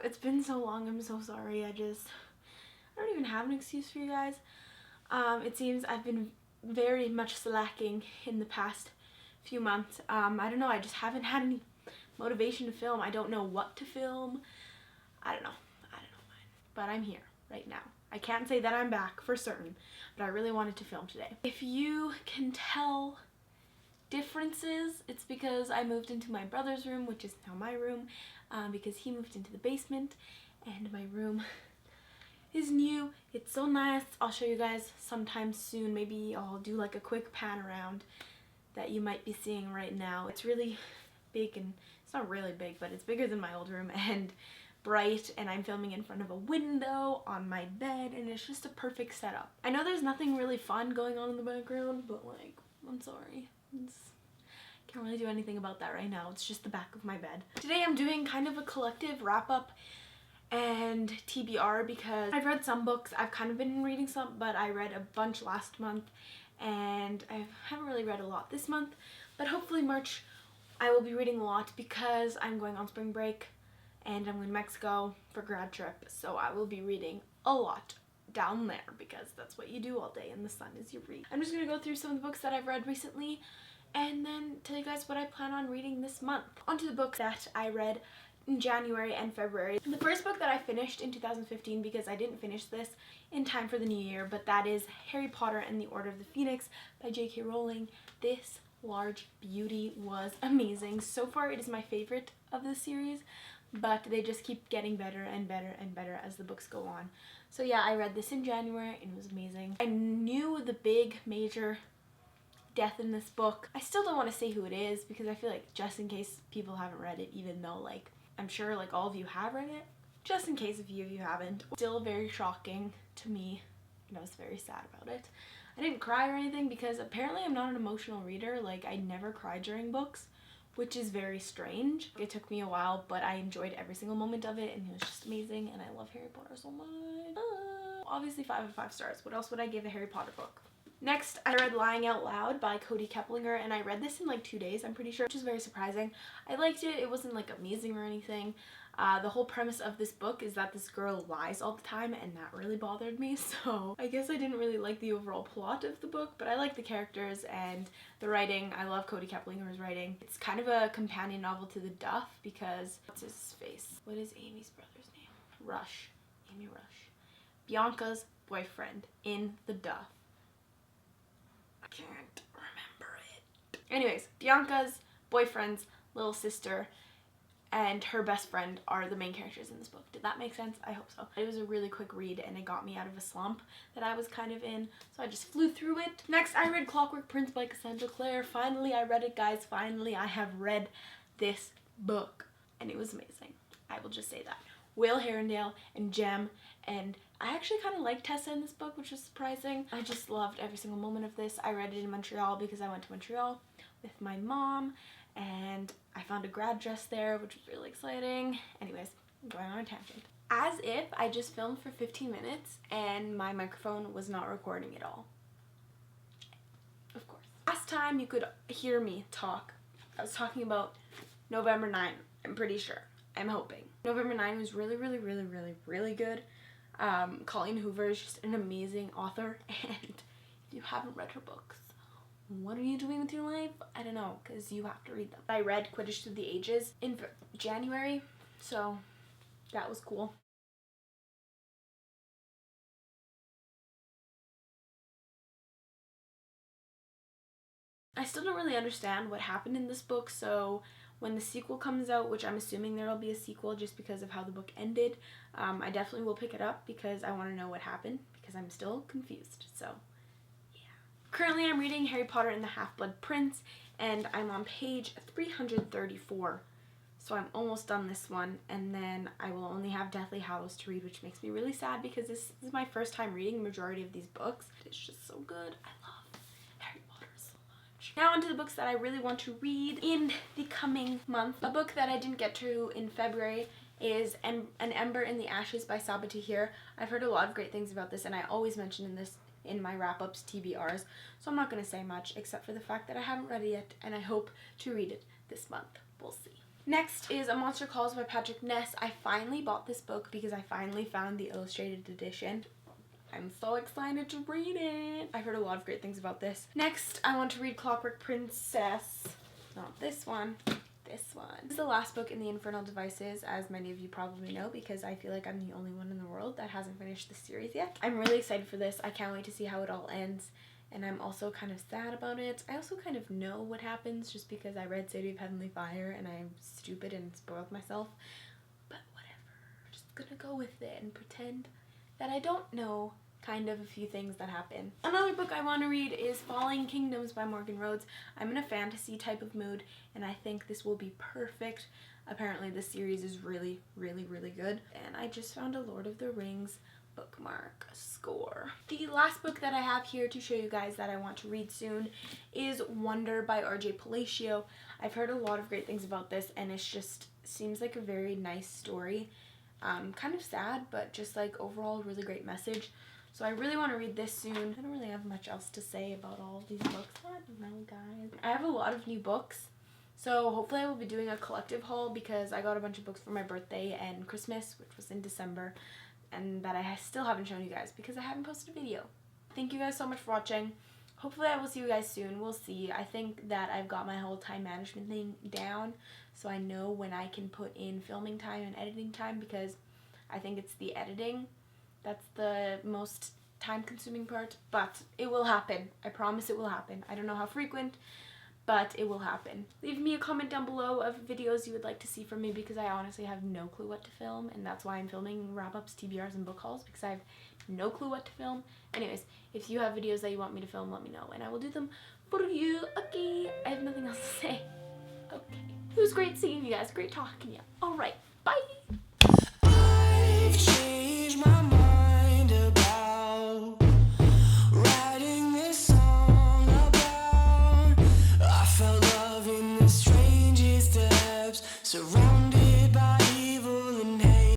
It's been so long. I'm so sorry. I don't even have an excuse for you guys. It seems I've been very much slacking in the past few months. I don't know. I just haven't had any motivation to film. I don't know what to film. I don't know. But I'm here right now. I can't say that I'm back for certain, but I really wanted to film today. If you can tell differences, it's because I moved into my brother's room, which is now my room, because he moved into the basement, and my room is new. It's so nice. I'll show you guys sometime soon. Maybe I'll do like a quick pan around that you might be seeing right now. It's really big, and it's not really big, but it's bigger than my old room and bright, and I'm filming in front of a window on my bed, and it's just a perfect setup. I know there's nothing really fun going on in the background, but like, I'm sorry. Can't really do anything about that right now. It's just the back of my bed. Today I'm doing kind of a collective wrap-up and TBR because I've read some books. I've kind of been reading some, but I read a bunch last month, and I haven't really read a lot this month, but hopefully March I will be reading a lot because I'm going on spring break and I'm going to Mexico for grad trip, so I will be reading a lot down there because that's what you do all day in the sun is you read. I'm just going to go through some of the books that I've read recently and then tell you guys what I plan on reading this month. On to the books that I read in January and February. The first book that I finished in 2015, because I didn't finish this in time for the new year, but that is Harry Potter and the Order of the Phoenix by J.K. Rowling. This large beauty was amazing. So far it is my favorite of the series, but they just keep getting better and better and better as the books go on. So yeah, I read this in January and it was amazing. I knew the big major death in this book. I still don't want to say who it is because I feel like just in case people haven't read it, even though like I'm sure like all of you have read it, just in case a few of you haven't. Still very shocking to me, and I was very sad about it. I didn't cry or anything because apparently I'm not an emotional reader. Like, I never cry during books, which is very strange. It took me a while, but I enjoyed every single moment of it, and it was just amazing, and I love Harry Potter so much. Obviously 5 out of 5 stars. What else would I give a Harry Potter book? Next, I read Lying Out Loud by Cody Keplinger, and I read this in like 2 days, I'm pretty sure, which is very surprising. I liked it. It wasn't like amazing or anything. The whole premise of this book is that this girl lies all the time, and that really bothered me, so I guess I didn't really like the overall plot of the book, but I like the characters and the writing. I love Cody Keplinger's writing. It's kind of a companion novel to The Duff because, what's his face? What is Amy's brother's name? Rush. Amy Rush. Bianca's boyfriend in The Duff. I can't remember it. Anyways, Bianca's boyfriend's little sister and her best friend are the main characters in this book. Did that make sense? I hope so. It was a really quick read and it got me out of a slump that I was kind of in, so I just flew through it. Next, I read Clockwork Prince by Cassandra Clare. Finally, I read it, guys. Finally, I have read this book, and it was amazing. I will just say that. Will Herondale and Jem, and I actually kind of liked Tessa in this book, which was surprising. I just loved every single moment of this. I read it in Montreal because I went to Montreal with my mom, and I found a grad dress there, which was really exciting. Anyways, I'm going on a tangent. As if I just filmed for 15 minutes and my microphone was not recording at all. Of course. Last time you could hear me talk, I was talking about November 9, I'm pretty sure. I'm hoping. November 9 was really, really, really, really, really good. Colleen Hoover is just an amazing author, and if you haven't read her books, what are you doing with your life? I don't know, because you have to read them. I read Quidditch Through the Ages in January, so that was cool. I still don't really understand what happened in this book, so when the sequel comes out, which I'm assuming there will be a sequel just because of how the book ended, I definitely will pick it up because I want to know what happened, because I'm still confused, so yeah. Currently I'm reading Harry Potter and the Half-Blood Prince, and I'm on page 334, so I'm almost done this one, and then I will only have Deathly Hallows to read, which makes me really sad because this is my first time reading the majority of these books. It's just so good. I love Harry Potter so much. Now onto the books that I really want to read in the coming month. A book that I didn't get to in February is An Ember in the Ashes by Sabaa Tahir. I've heard a lot of great things about this, and I always mention this in my wrap-ups, TBRs, so I'm not going to say much except for the fact that I haven't read it yet, and I hope to read it this month. We'll see. Next is A Monster Calls by Patrick Ness. I finally bought this book because I finally found the illustrated edition. I'm so excited to read it. I've heard a lot of great things about this. Next, I want to read Clockwork Princess. Not this one. This one. This is the last book in the Infernal Devices, as many of you probably know, because I feel like I'm the only one in the world that hasn't finished the series yet. I'm really excited for this. I can't wait to see how it all ends, and I'm also kind of sad about it. I also kind of know what happens just because I read City of Heavenly Fire and I'm stupid and spoiled myself. But whatever. I'm just gonna go with it and pretend that I don't know kind of a few things that happen. Another book I want to read is Falling Kingdoms by Morgan Rhodes. I'm in a fantasy type of mood and I think this will be perfect. Apparently this series is really, really, really good. And I just found a Lord of the Rings bookmark score. The last book that I have here to show you guys that I want to read soon is Wonder by R.J. Palacio. I've heard a lot of great things about this and it just seems like a very nice story. Kind of sad, but just like overall really great message. So I really want to read this soon. I don't really have much else to say about all of these books. I don't know, guys. I have a lot of new books. So hopefully I will be doing a collective haul because I got a bunch of books for my birthday and Christmas, which was in December, and that I still haven't shown you guys because I haven't posted a video. Thank you guys so much for watching. Hopefully I will see you guys soon. We'll see. I think that I've got my whole time management thing down, so I know when I can put in filming time and editing time, because I think it's the editing that's the most time-consuming part, but it will happen. I promise it will happen. I don't know how frequent, but it will happen. Leave me a comment down below of videos you would like to see from me because I honestly have no clue what to film, and that's why I'm filming wrap-ups, TBRs, and book hauls, because I have no clue what to film. Anyways, if you have videos that you want me to film, let me know, and I will do them for you. Okay, I have nothing else to say. Okay. It was great seeing you guys. Great talking to you. Alright, bye!